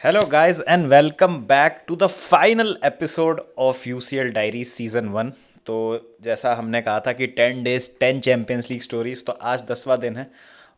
Hello, guys, and welcome back to the final episode of UCL Diaries season 1। तो जैसा हमने कहा था कि 10 days 10 चैंपियंस लीग स्टोरीज, तो आज 10वां दिन है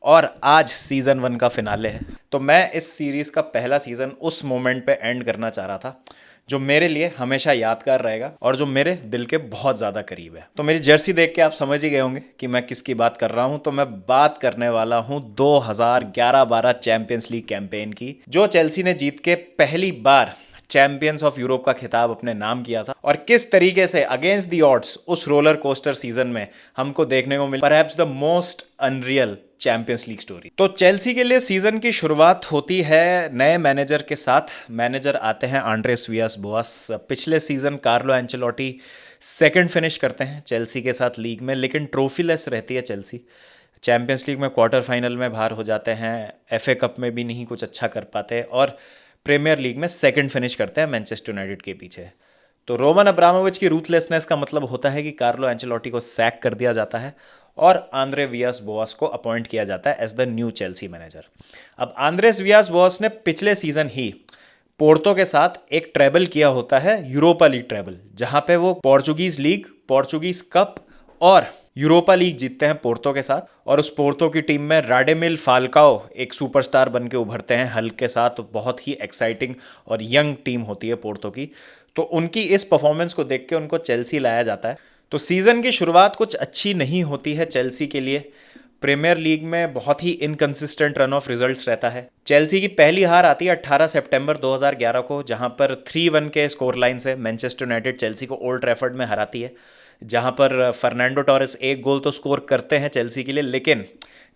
और आज सीजन 1 का फिनाले है। तो मैं इस सीरीज का पहला सीजन उस मोमेंट पे एंड करना चाह रहा था जो मेरे लिए हमेशा यादगार रहेगा और जो मेरे दिल के बहुत ज़्यादा करीब है। तो मेरी जर्सी देख के आप समझ ही गए होंगे कि मैं किसकी बात कर रहा हूं। तो मैं बात करने वाला हूं 2011-12 चैंपियंस लीग कैंपेन की, जो चेल्सी ने जीत के पहली बार चैंपियंस ऑफ यूरोप का खिताब अपने नाम किया था। और किस तरीके से अगेंस्ट दी ऑड्स उस रोलर कोस्टर सीजन में हमको देखने को मिला perhaps the most unreal champions league story. तो चेल्सी के लिए सीजन की शुरुआत होती है नए मैनेजर के साथ। मैनेजर आते हैं आंड्रेस वियास बोआस। पिछले season Carlo Ancelotti second finish करते हैं चेल्सी के साथ लीग में, लेकिन ट्रॉफीलेस रहती है चेल्सी। चैंपियंस लीग में क्वार्टर फाइनल में बाहर हो जाते हैं, एफए कप में भी नहीं कुछ अच्छा कर पाते और प्रीमियर लीग में सेकंड फिनिश करते हैं मैनचेस्टर यूनाइटेड के पीछे। तो रोमन अब्रामोविच की रूथलेसनेस का मतलब होता है कि कार्लो एंचेलोटी को सैक कर दिया जाता है और आंद्रे वियास बोआस को अपॉइंट किया जाता है as the new Chelsea manager. अब आंद्रेस वियास बोआस ने पिछले सीजन ही पोर्तो के साथ एक ट्रेबल किया होता है, यूरोपा लीग ट्रेबल, जहां पे वो पोर्चुगीज लीग, पोर्चुगीज कप और यूरोपा लीग जीतते हैं पोर्तो के साथ। और उस पोर्तो की टीम में राडेमिल फाल्काओ एक सुपरस्टार बन के उभरते हैं हल के साथ। तो बहुत ही एक्साइटिंग और यंग टीम होती है पोर्तो की। तो उनकी इस परफॉर्मेंस को देख के उनको चेल्सी लाया जाता है। तो सीजन की शुरुआत कुछ अच्छी नहीं होती है चेल्सी के लिए। प्रीमियर लीग में बहुत ही इनकंसिस्टेंट रन ऑफ रिजल्ट्स रहता है। चेल्सी की पहली हार आती है 18 सितंबर 2011 को, जहां पर 3-1 के स्कोर लाइन से मैनचेस्टर यूनाइटेड चेल्सी को ओल्ड ट्रैफर्ड में हराती है, जहां पर फर्नांडो टॉरेस एक गोल तो स्कोर करते हैं चेल्सी के लिए। लेकिन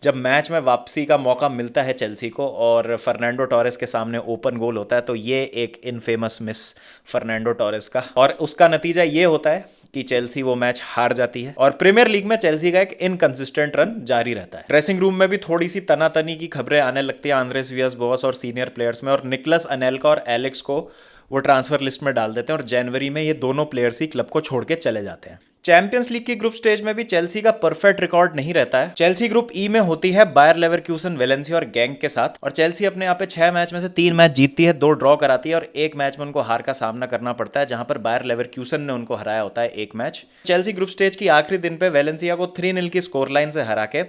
जब मैच में वापसी का मौका मिलता है चेल्सी को और फर्नांडो टॉरेस के सामने ओपन गोल होता है, तो ये एक इनफेमस मिस फर्नांडो टॉरेस का, और उसका नतीजा ये होता है कि चेल्सी वो मैच हार जाती है और प्रीमियर लीग में चेल्सी का एक इनकंसिस्टेंट रन जारी रहता है। ड्रेसिंग रूम में भी थोड़ी सी तनातनी की खबरें आने लगती है आंद्रेस वियास बोआस और सीनियर प्लेयर्स में, और निकलस अनेलका और एलेक्स को वो ट्रांसफर लिस्ट में डाल देते हैं और जनवरी में ये दोनों प्लेयर्स ही क्लब को छोड़ के चले जाते हैं। चैंपियंस लीग की ग्रुप स्टेज में भी चेल्सी का परफेक्ट रिकॉर्ड नहीं रहता है। चेल्सी ग्रुप ई में होती है बायर लेवरक्यूसन, वेलेंसिया और गैंग के साथ, और चेल्सी अपने यहाँ पे 6 मैच में से 3 मैच जीतती है, 2 ड्रॉ कराती है और एक मैच में उनको हार का सामना करना पड़ता है, जहां पर बायर लेवरक्यूसन ने उनको हराया होता है एक मैच। चेल्सी ग्रुप स्टेज की आखिरी दिन पे वेलेंसिया को 3-0 की स्कोर लाइन से हरा के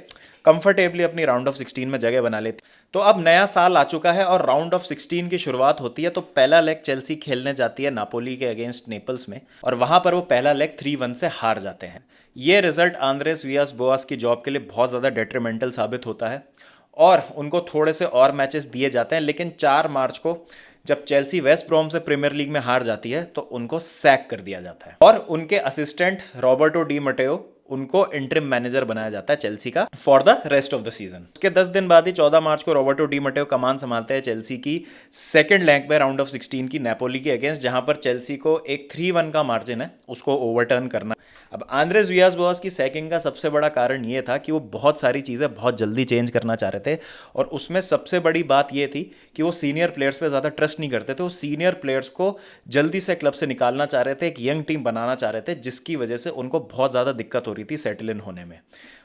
कंफर्टेबली अपनी राउंड ऑफ 16 में जगह बना लेती। तो अब नया साल आ चुका है और राउंड ऑफ 16 की शुरुआत होती है। तो पहला लेग चेल्सी खेलने जाती है नापोली के अगेंस्ट नेपल्स में, और वहां पर वो पहला लेग 3-1 से हार जाते हैं। ये रिजल्ट आंद्रेस वियास बोआस की जॉब के लिए बहुत ज़्यादा डेट्रीमेंटल साबित होता है और उनको थोड़े से और मैचेस दिए जाते हैं। लेकिन 4 मार्च को जब चेल्सी वेस्ट ब्रोम से प्रीमियर लीग में हार जाती है, तो उनको सैक कर दिया जाता है और उनके असिस्टेंट रॉबर्टो डी मटेओ, उनको इंटरिम मैनेजर बनाया जाता है चेल्सी का for the rest of the season. उसके 10 दिन बाद ही 14 मार्च को रॉबर्टो डी मटेओ कमान संभालते हैं चेल्सी की सेकंड लेग पे राउंड ऑफ 16 की नेपोली के अगेंस्ट, जहां पर चेल्सी को एक 3-1 का मार्जिन है उसको ओवरटर्न करना। अब आंद्रेस वियास बोआस की सैकिंग का सबसे बड़ा कारण ये था कि वो बहुत सारी चीज़ें बहुत जल्दी चेंज करना चाह रहे थे, और उसमें सबसे बड़ी बात ये थी कि वो सीनियर प्लेयर्स पे ज़्यादा ट्रस्ट नहीं करते थे। वो सीनियर प्लेयर्स को जल्दी से क्लब से निकालना चाह रहे थे, एक यंग टीम बनाना चाह रहे थे, जिसकी वजह से उनको बहुत ज़्यादा दिक्कत हो रही थी सेटल इन होने में।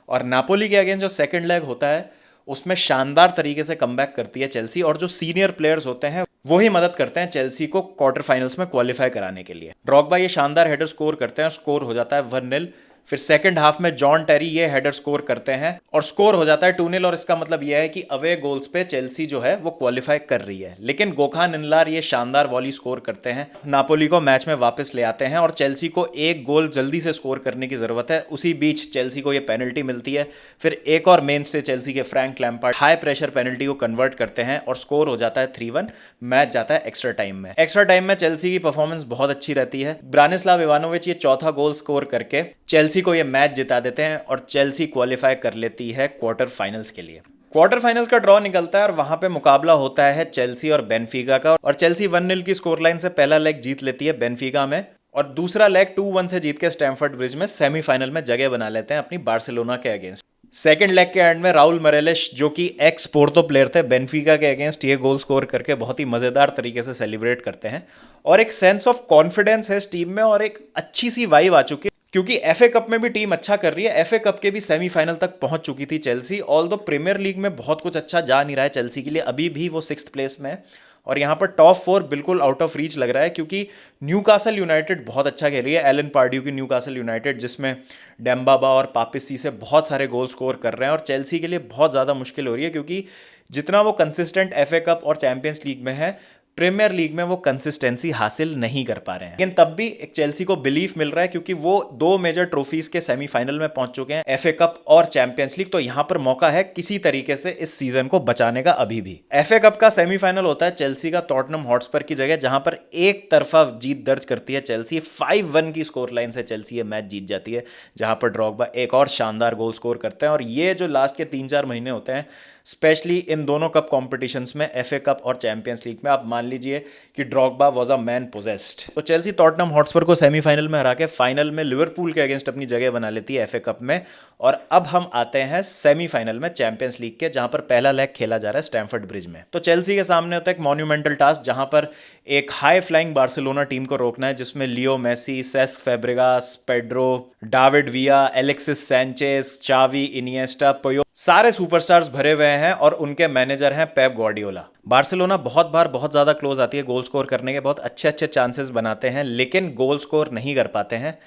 और नापोली के अगेंस्ट जो सेकंड लेग होता है उसमें शानदार तरीके से कमबैक करती है चेल्सी, और जो सीनियर प्लेयर्स होते हैं वो ही मदद करते हैं चेल्सी को क्वार्टर फाइनल्स में क्वालिफाई कराने के लिए। ड्रॉगबा ये शानदार हेडर स्कोर करते हैं, स्कोर हो जाता है 1-0। फिर सेकंड हाफ में जॉन टेरी ये हेडर स्कोर करते हैं और स्कोर हो जाता है 2-0, और इसका मतलब यह है कि अवे गोल्स पे चेल्सी जो है वो क्वालिफाई कर रही है। लेकिन गोखान इनलार ये शानदार वॉली स्कोर करते हैं, नापोली को मैच में वापस ले आते हैं और चेल्सी को एक गोल जल्दी से स्कोर करने की जरूरत है। उसी बीच चेल्सी को ये पेनल्टी मिलती है। फिर एक और मेन स्टे चेल्सी के Frank Lampard high pressure penalty को कन्वर्ट करते हैं और स्कोर हो जाता है 3-1। मैच जाता है एक्स्ट्रा टाइम में। एक्स्ट्रा टाइम में चेल्सी की परफॉर्मेंस बहुत अच्छी रहती है। ब्रानिस्लाव इवानोविच ये चौथा गोल स्कोर करके चेल्सी को ये मैच जिता देते हैं और चेल्सी क्वालिफाई कर लेती है क्वार्टर फाइनल्स के लिए। क्वार्टर फाइनल्स का ड्रॉ निकलता है और वहां पे मुकाबला होता है चेल्सी और बेनफिका का, और चेल्सी 1-0 की स्कोर लाइन से पहला लेग जीत लेती है बेनफिका में, और दूसरा लेग 2-1 से जीत के स्टैमफोर्ड ब्रिज में सेमीफाइनल में जगह बना लेते हैं अपनी बार्सिलोना के अगेंस्ट। सेकंड लेग के एंड में राउल मरेलेस, जो कि एक्स पोर्तो प्लेयर थे, बेनफिका के अगेंस्ट ये गोल स्कोर करके बहुत ही मजेदार तरीके से सेलिब्रेट करते हैं, और एक सेंस ऑफ कॉन्फिडेंस है इस टीम में और एक अच्छी सी वाइब आ चुकी है, क्योंकि एफए कप में भी टीम अच्छा कर रही है। एफए कप के भी सेमीफाइनल तक पहुंच चुकी थी चेल्सी, ऑल दो प्रीमियर लीग में बहुत कुछ अच्छा जा नहीं रहा है चेल्सी के लिए, अभी भी वो 6th प्लेस में है और यहाँ पर टॉप 4 बिल्कुल आउट ऑफ रीच लग रहा है, क्योंकि न्यूकासल यूनाइटेड बहुत अच्छा खेल रही है। एलन पार्ड्यू की न्यूकासल यूनाइटेड, जिसमें डेम्बाबा और पापिस से बहुत सारे गोल स्कोर कर रहे हैं, और चेल्सी के लिए बहुत ज़्यादा मुश्किल हो रही है, क्योंकि जितना वो कंसिस्टेंट एफए कप और चैंपियंस लीग में है, प्रीमियर लीग में वो कंसिस्टेंसी हासिल नहीं कर पा रहे हैं। लेकिन तब भी एक चेल्सी को बिलीफ मिल रहा है, क्योंकि वो 2 मेजर ट्रॉफीज के सेमीफाइनल में पहुंच चुके हैं, एफए कप और चैंपियंस लीग। तो यहां पर मौका है किसी तरीके से इस सीजन को बचाने का अभी भी। एफए कप का सेमीफाइनल होता है चेल्सी का टॉटनहम हॉटस्पर की जगह, जहां पर एक तरफा जीत दर्ज करती है चेल्सी। 5-1 की स्कोर लाइन से चेल्सी ये मैच जीत जाती है, जहां पर ड्रॉगबा एक और शानदार गोल स्कोर करते हैं। और ये जो लास्ट के 3-4 महीने होते हैं, स्पेशली इन दोनों कप कॉम्पिटिशन्स में, एफए कप और चैंपियंस लीग में, आप मान लीजिए कि Drogba was a man possessed. तो चेल्सी टॉटनहम हॉटस्पर को सेमीफाइनल में हरा के फाइनल में लिवरपूल के अगेंस्ट अपनी जगह बना लेती है एफए कप में। और अब हम आते हैं सेमीफाइनल में चैंपियंस लीग के, जहां पर पहला लेग खेला जा रहा है स्टैमफोर्ड ब्रिज में। तो चेल्सी के सामने होता है एक मॉन्यूमेंटल टास्क, जहां पर एक हाई फ्लाइंग बार्सिलोना टीम को रोकना है, जिसमें Leo Messi, Cesc Fabregas, Pedro, David Villa, Alexis Sanchez, Xavi, Iniesta, Puyol, सारे सुपरस्टार्स भरे हुए हैं, और उनके मैनेजर हैं पेप ग्वार्डियोला। बार्सिलोना बहुत बार बहुत ज़्यादा क्लोज आती है, गोल स्कोर करने के बहुत अच्छे अच्छे चांसेस बनाते हैं, लेकिन गोल स्कोर नहीं कर पाते हैं।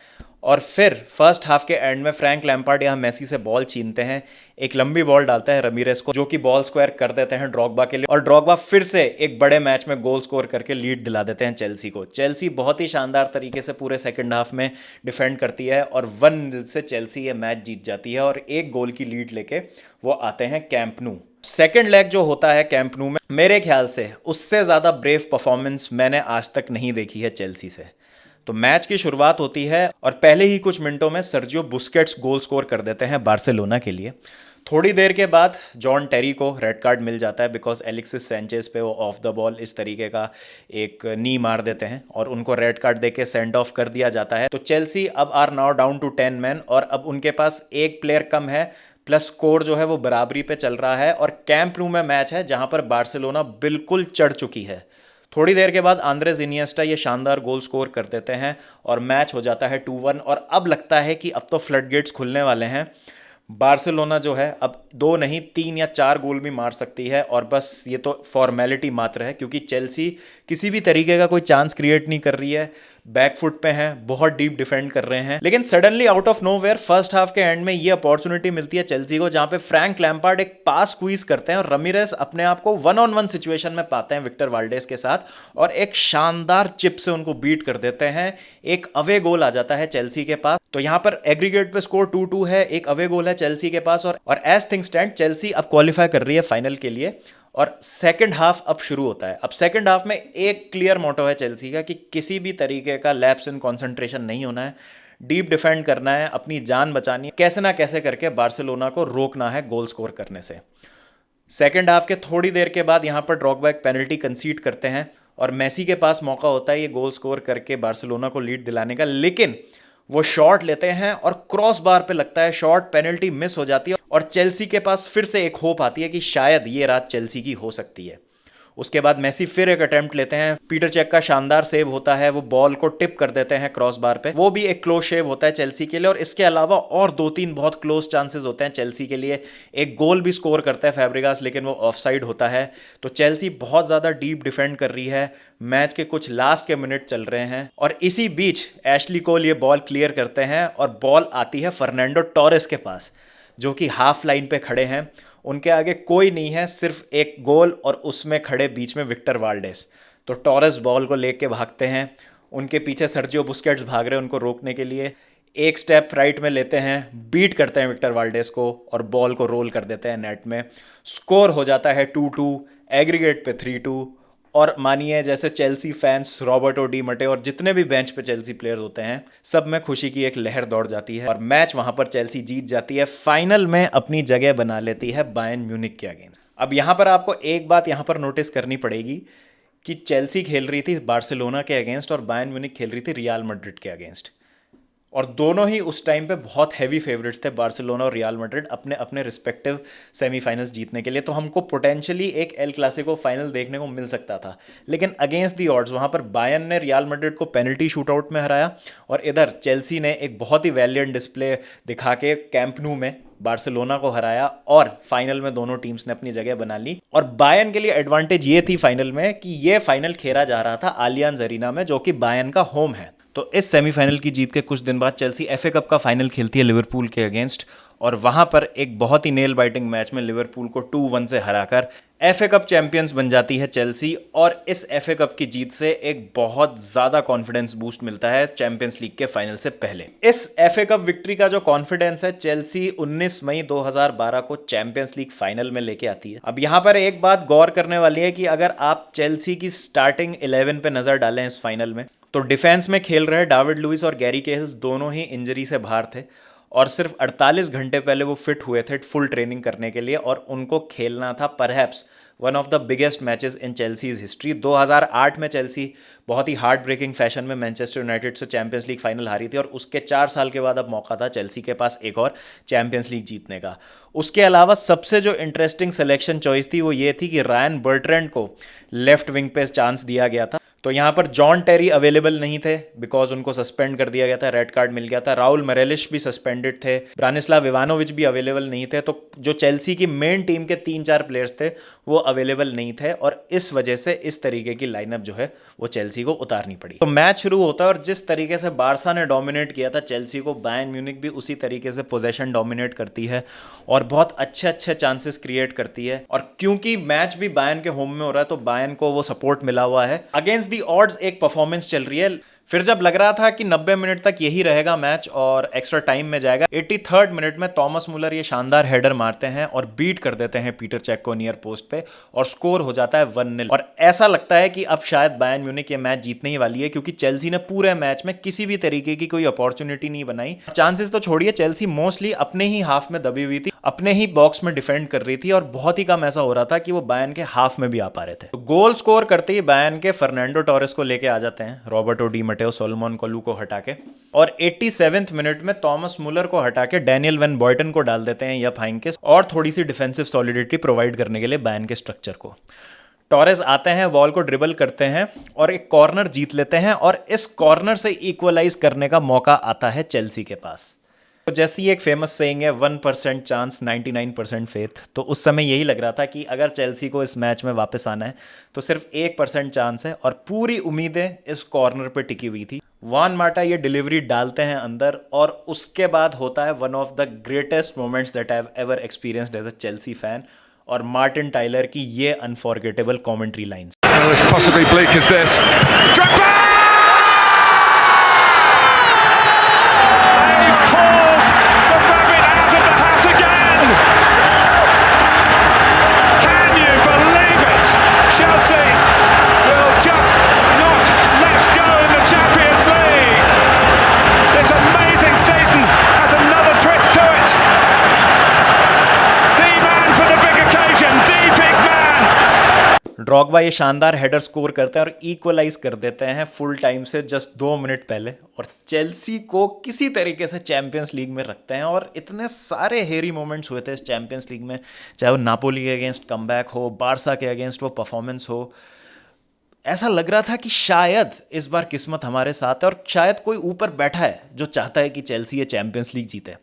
और फिर फर्स्ट हाफ के एंड में फ्रैंक लैम्पार्ड यहाँ मेसी से बॉल छीनते हैं, एक लंबी बॉल डालता है रमीरेस को, जो कि बॉल स्क्वायर कर देते हैं ड्रॉगबा के लिए, और ड्रॉगबा फिर से एक बड़े मैच में गोल स्कोर करके लीड दिला देते हैं चेल्सी को। चेल्सी बहुत ही शानदार तरीके से पूरे सेकंड हाफ में डिफेंड करती है, और 1-0 से चेल्सी ये मैच जीत जाती है, और एक गोल की लीड लेके वो आते हैं कैंप नू। सेकेंड लेग जो होता है कैंप नू में, मेरे ख्याल से उससे ज़्यादा ब्रेव परफॉर्मेंस मैंने आज तक नहीं देखी है चेल्सी से। तो मैच की शुरुआत होती है, और पहले ही कुछ मिनटों में सर्जियो बुस्केट्स गोल स्कोर कर देते हैं बार्सिलोना के लिए। थोड़ी देर के बाद जॉन टेरी को रेड कार्ड मिल जाता है, बिकॉज एलेक्सिस सैंचेज पे वो ऑफ द बॉल इस तरीके का एक नी मार देते हैं, और उनको रेड कार्ड देके सेंड ऑफ कर दिया जाता है। तो चेल्सी अब are now down to 10 man, और अब उनके पास एक प्लेयर कम है, प्लस स्कोर जो है वो बराबरी पे चल रहा है, और कैंप नू में मैच है, जहां पर बार्सिलोना बिल्कुल चढ़ चुकी है। थोड़ी देर के बाद आंद्रेस इनिएस्टा ये शानदार गोल स्कोर कर देते हैं, और मैच हो जाता है 2-1। और अब लगता है कि अब तो फ्लड गेट्स खुलने वाले हैं। बार्सिलोना जो है अब 2 नहीं 3 या 4 गोल भी मार सकती है, और बस ये तो फॉर्मेलिटी मात्र है, क्योंकि चेल्सी किसी भी तरीके का कोई चांस क्रिएट नहीं कर रही है, बैकफुट पे हैं, बहुत डीप डिफेंड कर रहे हैं। लेकिन suddenly out of nowhere first half के एंड में ये अपॉर्चुनिटी मिलती है चेल्सी को, जहां पे फ्रैंक लैम्पार्ड एक पास स्क्वीज करते हैं, और रमीरेस अपने आप को 1-on-1 सिचुएशन में पाते हैं विक्टर वाल्डेस के साथ, और एक शानदार चिप से उनको बीट कर देते हैं। एक अवे गोल आ जाता है चेल्सी के पास। तो यहां पर एग्रीगेट पे स्कोर 2-2 है, एक अवे गोल है चेल्सी के पास, और एज थिंग स्टैंड चेल्सी अब क्वालिफाई कर रही है फाइनल के लिए। और सेकंड हाफ अब शुरू होता है। अब सेकंड हाफ में एक क्लियर मोटो है चेल्सी का कि किसी भी तरीके का लैप्स इन कंसंट्रेशन नहीं होना है, डीप डिफेंड करना है, अपनी जान बचानी है, कैसे ना कैसे करके बार्सिलोना को रोकना है गोल स्कोर करने से। सेकंड हाफ के थोड़ी देर के बाद यहाँ पर ड्रॉगबा एक पेनल्टी कंसीड करते हैं, और मेसी के पास मौका होता है ये गोल स्कोर करके बार्सिलोना को लीड दिलाने का, लेकिन वो शॉट लेते हैं और क्रॉस बार पे लगता है शॉट, पेनल्टी मिस हो जाती है, और चेल्सी के पास फिर से एक होप आती है कि शायद ये रात चेल्सी की हो सकती है। उसके बाद मेसी फिर एक अटेम्प्ट लेते हैं, पीटर चेक का शानदार सेव होता है, वो बॉल को टिप कर देते हैं क्रॉस बार पे, वो भी एक क्लोज शेव होता है चेल्सी के लिए। और इसके अलावा और 2-3 बहुत क्लोज चांसेस होते हैं चेल्सी के लिए। एक गोल भी स्कोर करता है फैब्रिगास, लेकिन वो ऑफसाइड होता है। तो चेल्सी बहुत ज़्यादा डीप डिफेंड कर रही है, मैच के कुछ लास्ट के मिनट चल रहे हैं, और इसी बीच एशली कोल ये बॉल क्लियर करते हैं, और बॉल आती है फर्नांडो टोरेस के पास, जो कि हाफ लाइन पे खड़े हैं। उनके आगे कोई नहीं है, सिर्फ एक गोल, और उसमें खड़े बीच में विक्टर वाल्डेस। तो टोरेस बॉल को लेके भागते हैं, उनके पीछे सर्जियो बुस्केट्स भाग रहे हैं उनको रोकने के लिए। एक स्टेप राइट में लेते हैं, बीट करते हैं विक्टर वाल्डेस को, और बॉल को रोल कर देते हैं नेट में। स्कोर हो जाता है 2-2, एग्रीगेट पे 3-2। और मानिए जैसे चेल्सी फैंस, रॉबर्टो डी मटे और जितने भी बेंच पे चेल्सी प्लेयर्स होते हैं, सब में खुशी की एक लहर दौड़ जाती है, और मैच वहां पर चेल्सी जीत जाती है, फाइनल में अपनी जगह बना लेती है बायर्न म्यूनिख के अगेंस्ट। अब यहां पर आपको एक बात यहां पर नोटिस करनी पड़ेगी कि चेल्सी खेल रही थी बार्सिलोना के अगेंस्ट, और बायर्न म्यूनिख खेल रही थी रियल मैड्रिड के अगेंस्ट। और दोनों ही उस टाइम पे बहुत हैवी फेवरेट्स थे, बार्सिलोना और रियल मैड्रिड, अपने अपने रिस्पेक्टिव सेमीफाइनल्स जीतने के लिए। तो हमको पोटेंशियली एक एल क्लासिको फाइनल देखने को मिल सकता था, लेकिन अगेंस्ट दी ऑड्स वहाँ पर बायर्न ने रियल मैड्रिड को पेनल्टी शूटआउट में हराया, और इधर चेल्सी ने एक बहुत ही वैलियंट डिस्प्ले दिखा के कैंप नू में बार्सिलोना को हराया, और फाइनल में दोनों टीम्स ने अपनी जगह बना ली। और बायर्न के लिए एडवांटेज ये थी फाइनल में कि ये फाइनल खेला जा रहा था आलियांज अरीना में, जो कि बायर्न का होम है। तो इस सेमीफाइनल की जीत के कुछ दिन बाद चेल्सी एफए कप का फाइनल खेलती है लिवरपूल के अगेंस्ट, और वहां पर एक बहुत ही नेल बाइटिंग मैच में लिवरपूल को 2-1 से हराकर एफए कप चैंपियंस बन जाती है चेल्सी। और इस एफए कप की जीत से एक बहुत ज़्यादा कॉन्फिडेंस बूस्ट मिलता है चैंपियंस लीग के फाइनल से पहले। इस एफए कप विक्ट्री का जो कॉन्फिडेंस है, चेल्सी 19 मई 2012 को चैंपियंस लीग फाइनल में लेके आती है। अब यहाँ पर एक बात गौर करने वाली है कि अगर आप चेल्सी की स्टार्टिंग 11 पे नज़र डालें इस फाइनल में, तो डिफेंस में खेल रहे डेविड लुइस और गैरी केहिल दोनों ही इंजरी से बाहर थे, और सिर्फ 48 घंटे पहले वो फिट हुए थे फुल ट्रेनिंग करने के लिए, और उनको खेलना था perhaps one of the biggest matches in Chelsea's history. 2008 में चेल्सी बहुत ही हार्ट ब्रेकिंग फैशन में मैनचेस्टर यूनाइटेड से चैंपियंस लीग फाइनल हारी थी, और उसके 4 साल के बाद अब मौका था चेल्सी के पास एक और चैंपियंस लीग जीतने का। उसके अलावा सबसे जो इंटरेस्टिंग सिलेक्शन चॉइस थी वो ये थी कि रायन बर्ट्रैंड को लेफ्ट विंग पे चांस दिया गया था। तो यहाँ पर जॉन टेरी अवेलेबल नहीं थे बिकॉज उनको सस्पेंड कर दिया गया था, रेड कार्ड मिल गया था। राउल मरेलिश भी सस्पेंडेड थे, ब्रानिस्लाव इवानोविच भी अवेलेबल नहीं थे। तो जो चेल्सी की मेन टीम के 3-4 प्लेयर्स थे वो अवेलेबल नहीं थे, और इस वजह से इस तरीके की लाइनअप जो है वो चेल्सी को उतारनी पड़ी। तो मैच शुरू होता है, और जिस तरीके से बारसा ने डोमिनेट किया था चेल्सी को, बायर्न म्यूनिख भी उसी तरीके से पोजेशन डोमिनेट करती है और बहुत अच्छे अच्छे चांसेस क्रिएट करती है। और क्योंकि मैच भी बायर्न के होम में हो रहा है, तो बायर्न को वो सपोर्ट मिला हुआ है। अगेंस्ट दी ऑड्स एक परफॉर्मेंस चल रही है। फिर जब लग रहा था कि 90 मिनट तक यही रहेगा मैच और एक्स्ट्रा टाइम में जाएगा, 83rd मिनट में थॉमस मुलर ये शानदार हेडर मारते हैं और बीट कर देते हैं पीटर चेक को नियर पोस्ट पे, और स्कोर हो जाता है 1-0। और ऐसा लगता है कि अब शायद बायर्न म्यूनिख ये मैच जीतने ही वाली है, क्योंकि चेल्सी ने पूरे मैच में किसी भी तरीके की कोई अपॉर्चुनिटी नहीं बनाई। चांसेस तो छोड़िए, चेल्सी मोस्टली अपने ही हाफ में दबी हुई थी, अपने ही बॉक्स में डिफेंड कर रही थी, और बहुत ही कम ऐसा हो रहा था कि वो बायर्न के हाफ में भी आ पा रहे थे। तो गोल स्कोर करते ही बायर्न के फर्नांडो टोरेस को लेके आ जाते हैं, रॉबर्टो डी मटेओ सोलोमन कोलू को हटा के, और 87वें मिनट में थॉमस मुलर को हटा के डैनियल वेन बॉयटन को डाल देते हैं यप हाइंकेस, और थोड़ी सी डिफेंसिव सॉलिडिटी प्रोवाइड करने के लिए बायर्न के स्ट्रक्चर को। टॉरेस आते हैं, बॉल को ड्रिबल करते हैं और एक कॉर्नर जीत लेते हैं, और इस कॉर्नर से इक्वलाइज करने का मौका आता है चेल्सी के पास। तो जैसी एक फेमस सेइंग है, 1% चांस 99% फेथ, तो उस समय यही लग रहा था कि अगर चेल्सी को इस मैच में वापस आना है तो सिर्फ 1% चांस है, और पूरी उम्मीदें इस कॉर्नर पे टिकी हुई थी। वान माटा ये डिलीवरी डालते हैं अंदर, और उसके बाद होता है one of the greatest moments that I have ever experienced as a Chelsea fan, और मार्टिन टाइलर की ये अनफॉरगेटेबल कमेंट्री लाइंस। ड्रॉगबा ये शानदार हेडर स्कोर करते हैं और इक्वलाइज कर देते हैं फुल टाइम से जस्ट 2 मिनट पहले, और चेल्सी को किसी तरीके से चैंपियंस लीग में रखते हैं। और इतने सारे हेरी मोमेंट्स हुए थे इस चैंपियंस लीग में, चाहे वो नापोली के अगेंस्ट कमबैक हो, बारसा के अगेंस्ट वो परफॉर्मेंस हो। ऐसा लग रहा था कि शायद इस बार किस्मत हमारे साथ है, और शायद कोई ऊपर बैठा है जो चाहता है कि चेल्सी ये चैंपियंस लीग जीते।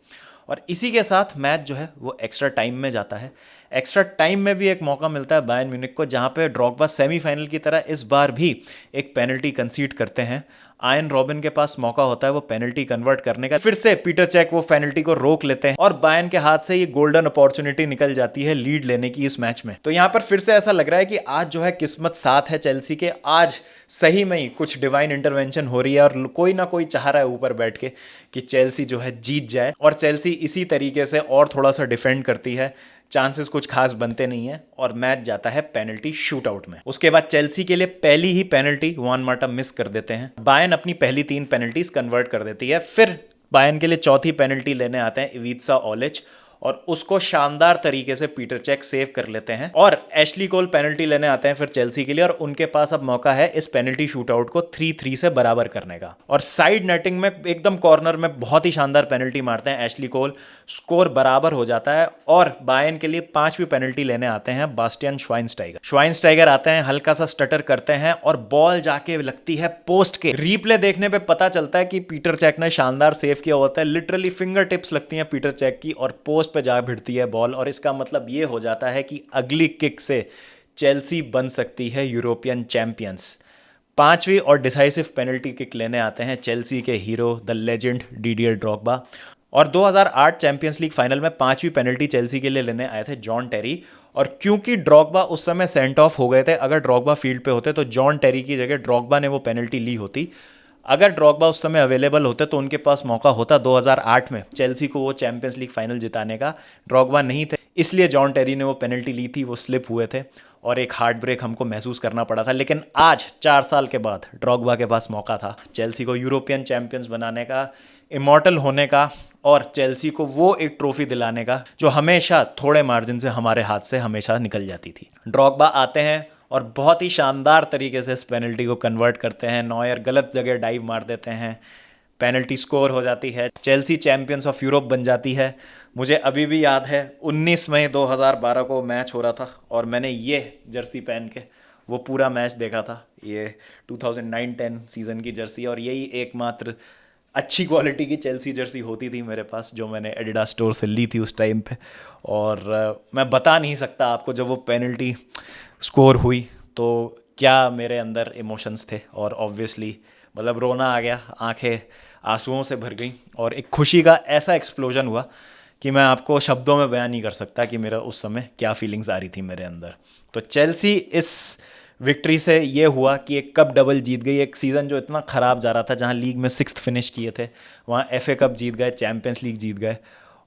और इसी के साथ मैच जो है वो एक्स्ट्रा टाइम में जाता है। एक्स्ट्रा टाइम में भी एक मौका मिलता है बायर्न म्यूनिख को, जहाँ पे ड्रॉगबा सेमीफाइनल की तरह इस बार भी एक पेनल्टी कंसीड करते हैं। आयन रॉबिन के पास मौका होता है वो पेनल्टी कन्वर्ट करने का, फिर से पीटर चेक वो पेनल्टी को रोक लेते हैं, और बायर्न के हाथ से ये गोल्डन अपॉर्चुनिटी निकल जाती है लीड लेने की इस मैच में। तो यहाँ पर फिर से ऐसा लग रहा है कि आज जो है किस्मत साथ है चेल्सी के, आज सही में ही कुछ डिवाइन इंटरवेंशन हो रही है, और कोई ना कोई चाह रहा है ऊपर बैठ के कि चेल्सी जो है जीत जाए। और चेल्सी इसी तरीके से और थोड़ा सा डिफेंड करती है, चांसेस कुछ खास बनते नहीं है, और मैच जाता है पेनल्टी शूटआउट में। उसके बाद चेल्सी के लिए पहली ही पेनल्टी वान माटा मिस कर देते हैं। बायर्न अपनी पहली 3 पेनल्टीज कन्वर्ट कर देती है। फिर बायर्न के लिए चौथी पेनल्टी लेने आते हैं इवीत्सा ओलिच, और उसको शानदार तरीके से पीटर चेक सेव कर लेते हैं और एशली कोल पेनल्टी लेने आते हैं फिर चेल्सी के लिए, और उनके पास अब मौका है इस पेनल्टी शूटआउट को 3-3 से बराबर करने का। और साइड नेटिंग में एकदम कॉर्नर में बहुत ही शानदार पेनल्टी मारते हैं एशली कोल, स्कोर बराबर हो जाता है। और बायर्न के लिए 5वीं पेनल्टी लेने आते हैं बास्टियन श्वाइनस्टाइगर आते हैं, हल्का सा स्टटर करते हैं और बॉल जाके लगती है पोस्ट के। रीप्ले देखने पे पता चलता है कि पीटर चेक ने शानदार सेव किया होता है, लिटरली फिंगर टिप्स लगती हैं पीटर चेक की और पोस्ट पे जा भिड़ती है बॉल। और इसका मतलब ये हो जाता है कि अगली किक से चेल्सी बन सकती है यूरोपियन चैंपियंस। 5वीं और डिसाइसिव पेनल्टी किक लेने आते हैं चेल्सी के hero the legend Didier Drogba. और 2008 चैंपियंस लीग फाइनल में 5वीं पेनल्टी चेल्सी के लिए लेने आए थे जॉन टेरी। और क्योंकि ड्रॉगबा उस समय सेंट ऑफ हो गए थे, अगर ड्रॉगबा फील्ड पे होते तो जॉन टेरी की जगह ड्रॉगबा ने वो पेनल्टी ली होती। अगर ड्रॉगबा उस समय अवेलेबल होते तो उनके पास मौका होता 2008 में चेल्सी को वो चैंपियंस लीग फाइनल जिताने का। ड्रॉगबा नहीं थे, इसलिए जॉन टेरी ने वो पेनल्टी ली थी, वो स्लिप हुए थे और एक हार्ट ब्रेक हमको महसूस करना पड़ा था। लेकिन आज 4 साल के बाद ड्रॉगबा के पास मौका था चेल्सी को यूरोपियन चैंपियंस बनाने का, इमॉर्टल होने का और चेल्सी को वो एक ट्रॉफी दिलाने का जो हमेशा थोड़े मार्जिन से हमारे हाथ से हमेशा निकल जाती थी। ड्रॉगबा आते हैं और बहुत ही शानदार तरीके से इस पेनल्टी को कन्वर्ट करते हैं। नॉयर गलत जगह डाइव मार देते हैं, पेनल्टी स्कोर हो जाती है, चेल्सी चैंपियंस ऑफ यूरोप बन जाती है। मुझे अभी भी याद है 19 मई 2012 को मैच हो रहा था और मैंने ये जर्सी पहन के वो पूरा मैच देखा था। ये 2009-10 सीज़न की जर्सी और यही एकमात्र अच्छी क्वालिटी की चेल्सी जर्सी होती थी मेरे पास जो मैंने एडिडास स्टोर से ली थी उस टाइम पे। और मैं बता नहीं सकता आपको जब वो पेनल्टी स्कोर हुई तो क्या मेरे अंदर इमोशंस थे। और ऑब्वियसली मतलब रोना आ गया, आंखें आंसुओं से भर गई और एक खुशी का ऐसा एक्सप्लोजन हुआ कि मैं आपको शब्दों में बयान नहीं कर सकता कि मेरा उस समय क्या फीलिंग्स आ रही थी मेरे अंदर। तो चेल्सी इस विक्ट्री से ये हुआ कि एक कप डबल जीत गई। एक सीज़न जो इतना ख़राब जा रहा था, जहां लीग में 6th फिनिश किए थे, वहां FA कप जीत गए, चैंपियंस लीग जीत गए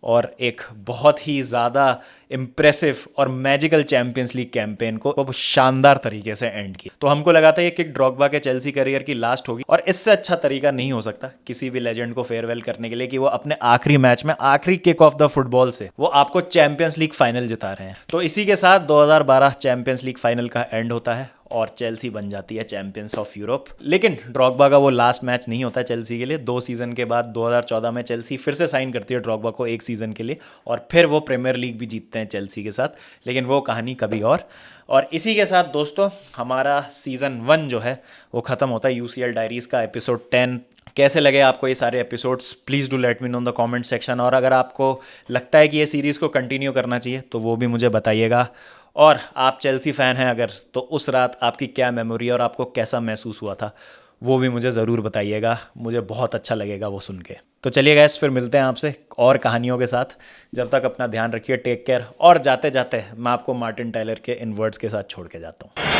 और एक बहुत ही ज़्यादा इम्प्रेसिव और मैजिकल चैंपियंस लीग कैंपेन को अब शानदार तरीके से एंड किया। तो हमको लगा था ये किक ड्रॉगबा के चेल्सी करियर की लास्ट होगी और इससे अच्छा तरीका नहीं हो सकता किसी भी लेजेंड को फेयरवेल करने के लिए कि वो अपने आखिरी मैच में आखिरी किक ऑफ द फुटबॉल से वो आपको चैंपियंस लीग फाइनल जिता रहे हैं। तो इसी के साथ 2012 चैंपियंस लीग फाइनल का एंड होता है और चेल्सी बन जाती है चैंपियंस ऑफ यूरोप। लेकिन ड्रॉगबा का वो लास्ट मैच नहीं होता है चेल्सी के लिए। 2 सीज़न के बाद 2014 में चेल्सी फिर से साइन करती है ड्रॉगबा को 1 सीज़न के लिए और फिर वो प्रीमियर लीग भी जीतते हैं चेल्सी के साथ, लेकिन वो कहानी कभी और इसी के साथ दोस्तों हमारा सीज़न 1 जो है वो ख़त्म होता है UCL डायरीज़ का एपिसोड 10। कैसे लगे आपको ये सारे episodes? Please do let me know in the comment section. और अगर आपको लगता है कि ये सीरीज़ को कंटिन्यू करना चाहिए तो वो भी मुझे बताइएगा। और आप चेल्सी फ़ैन हैं अगर, तो उस रात आपकी क्या मेमोरी और आपको कैसा महसूस हुआ था वो भी मुझे ज़रूर बताइएगा, मुझे बहुत अच्छा लगेगा वो सुन के। तो चलिए गाइस, फिर मिलते हैं आपसे और कहानियों के साथ। जब तक अपना ध्यान रखिए, टेक केयर। और जाते जाते मैं आपको मार्टिन टेलर के इन वर्ड्स के साथ छोड़ के जाता हूँ।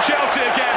Chelsea again.